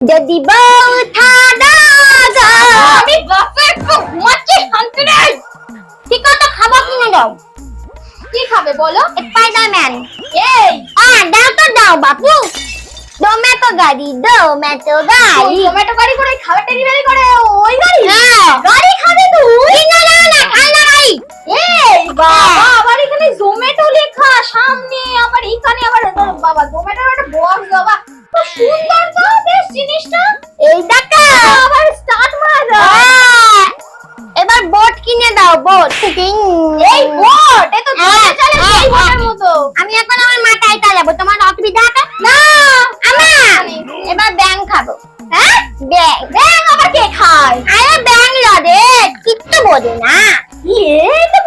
যদি বউ থাকা আমি বাপে একটু ঘুমাচ্ছি শান্তি নেই। ঠিক আছে খাবো কিনে দাও কি খাবে বলো? স্পাইডারম্যান এই দাও তো দাও বাপু টমেটো গাড়ি টমেটো গাড়ি টমেটো গাড়ি করে খাবার ডেলিভারি করে ওই গাড়ি? হ্যাঁ গাড়ি খাবে তুই? না না না খাই না ভাই এই বাবা আবার এখানে জোম্যাটো লেখা সামনে, আবার এখানে আবার বাবা জোম্যাটোর একটা বক্স বাবা, খুব সুন্দর তো বেশ জিনিসটা। এই দেখো আবার স্টার্ট মারা যায়। হ্যাঁ, এবার বোট কিনে দাও বোট এই বোট এ তো হ্যাঁ, চলে হ্যাঁ, সেই বোটের মতো। আমি এখন আমার মাথায় চালাবো তোমার অসুবিধা আছে না আমার এবার ব্যাং খাবো হ্যাঁ ব্যাং ব্যাং আবার কে খায়? আরে ব্যাং লদে কিচ্ছু বোঝে না এ তো